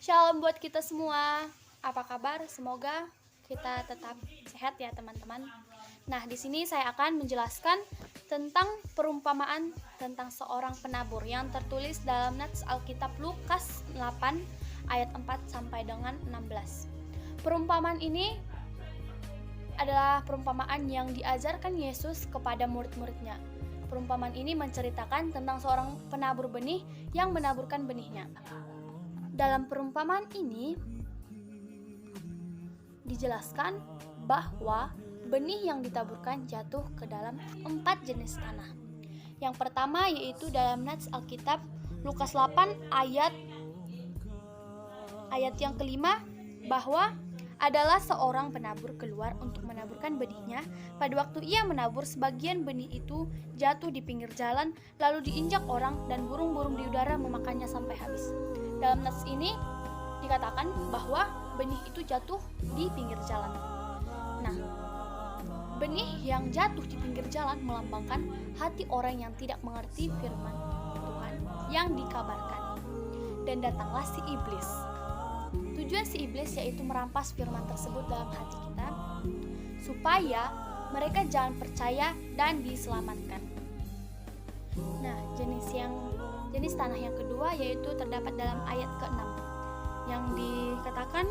Shalom buat kita semua. Apa kabar? Semoga kita tetap sehat ya, teman-teman. Nah, di sini saya akan menjelaskan tentang perumpamaan tentang seorang penabur yang tertulis dalam nats Alkitab Lukas 8 ayat 4 sampai dengan 16. Perumpamaan ini adalah perumpamaan yang diajarkan Yesus kepada murid-muridnya. Perumpamaan ini menceritakan tentang seorang penabur benih yang menaburkan benihnya. Dalam perumpamaan ini dijelaskan bahwa benih yang ditaburkan jatuh ke dalam 4 jenis tanah. Yang pertama yaitu dalam nats Alkitab Lukas 8 ayat yang kelima, bahwa adalah seorang penabur keluar untuk menaburkan benihnya. Pada waktu ia menabur, sebagian benih itu jatuh di pinggir jalan, lalu diinjak orang dan burung-burung di udara memakannya sampai habis. Dalam nats ini dikatakan bahwa benih itu jatuh di pinggir jalan. Nah, benih yang jatuh di pinggir jalan melambangkan hati orang yang tidak mengerti firman Tuhan yang dikabarkan. Dan datanglah si iblis. Tujuan si iblis yaitu merampas firman tersebut dalam hati kita, supaya mereka jangan percaya dan diselamatkan. Nah, jenis tanah yang kedua yaitu terdapat dalam ayat ke-6, yang dikatakan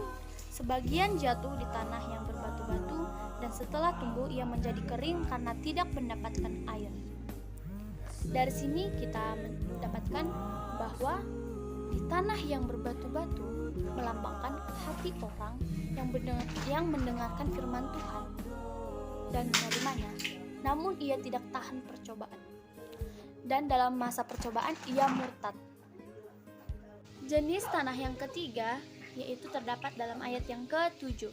sebagian jatuh di tanah yang berbatu-batu, dan setelah tumbuh ia menjadi kering karena tidak mendapatkan air. Dari sini kita mendapatkan bahwa di tanah yang berbatu-batu melambangkan hati orang yang mendengarkan firman Tuhan dan menerimanya, namun ia tidak tahan percobaan, dan dalam masa percobaan ia murtad. Jenis tanah yang ketiga yaitu terdapat dalam ayat yang ke-7.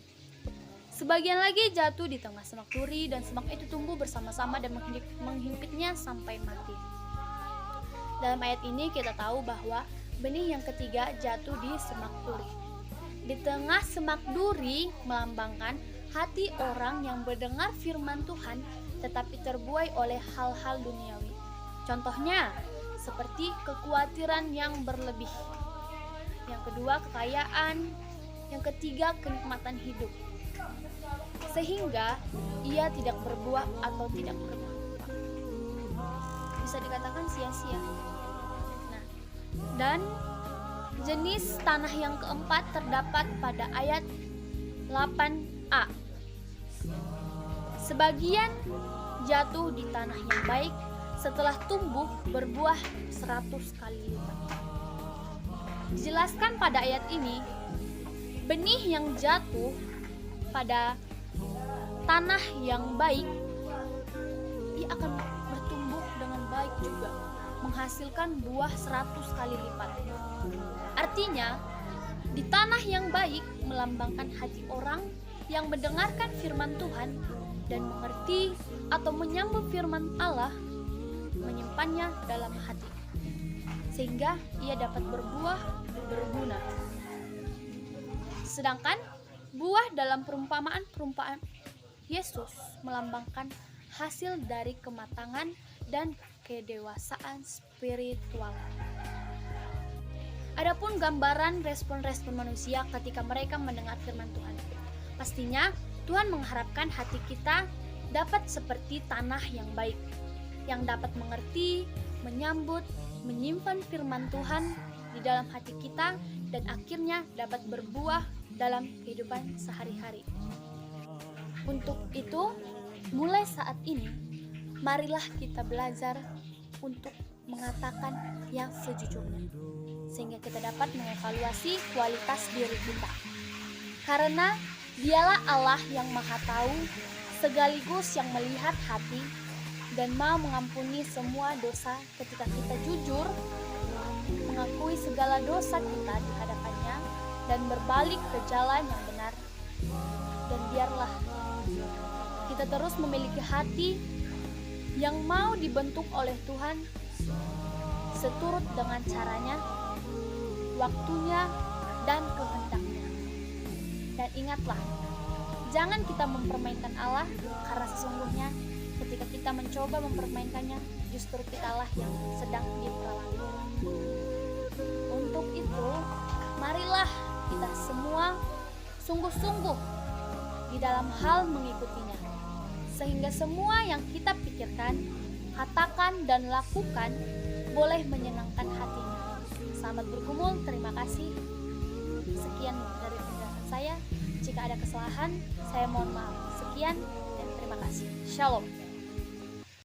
Sebagian lagi jatuh di tengah semak duri, dan semak itu tumbuh bersama-sama dan menghimpitnya sampai mati. Dalam ayat ini kita tahu bahwa benih yang ketiga jatuh di semak duri. Di tengah semak duri melambangkan hati orang yang mendengar firman Tuhan tetapi terbuai oleh hal-hal duniawi. Contohnya seperti kekhawatiran yang berlebih. Yang kedua, kekayaan. Yang ketiga, kenikmatan hidup. Sehingga ia tidak berbuah atau tidak bermanfaat. Bisa dikatakan sia-sia. Nah, dan jenis tanah yang keempat terdapat pada ayat 8a. Sebagian jatuh di tanah yang baik, setelah tumbuh berbuah 100 kali lipat. Dijelaskan pada ayat ini, benih yang jatuh pada tanah yang baik, ia akan bertumbuh dengan baik juga, menghasilkan buah 100 kali lipat. Artinya, di tanah yang baik melambangkan hati orang yang mendengarkan firman Tuhan dan mengerti atau menyambut firman Allah, menyimpannya dalam hati, sehingga ia dapat berbuah berguna. Sedangkan buah dalam perumpamaan Yesus melambangkan hasil dari kematangan dan kedewasaan spiritual. Adapun gambaran respon-respon manusia ketika mereka mendengar firman Tuhan. Pastinya Tuhan mengharapkan hati kita dapat seperti tanah yang baik, yang dapat mengerti, menyambut, menyimpan firman Tuhan di dalam hati kita, dan akhirnya dapat berbuah dalam kehidupan sehari-hari. Untuk itu, mulai saat ini, marilah kita belajar untuk mengatakan yang sejujurnya, sehingga kita dapat mengevaluasi kualitas diri kita. Karena Dialah Allah yang Maha Tahu, sekaligus yang melihat hati dan mau mengampuni semua dosa ketika kita jujur mengakui segala dosa kita di hadapannya dan berbalik ke jalan yang benar. Dan biarlah kita terus memiliki hati yang mau dibentuk oleh Tuhan seturut dengan caranya, waktunya, dan kehendaknya. Dan ingatlah, jangan kita mempermainkan Allah, karena sesungguhnya ketika kita mencoba mempermainkannya, justru kitalah yang sedang diperalat. Untuk itu, marilah semua sungguh-sungguh di dalam hal mengikutinya, sehingga semua yang kita pikirkan, katakan, dan lakukan boleh menyenangkan hatinya. Selamat bergumul, terima kasih. Sekian dari penjelasan saya. Jika ada kesalahan, saya mohon maaf. Sekian dan terima kasih. Shalom.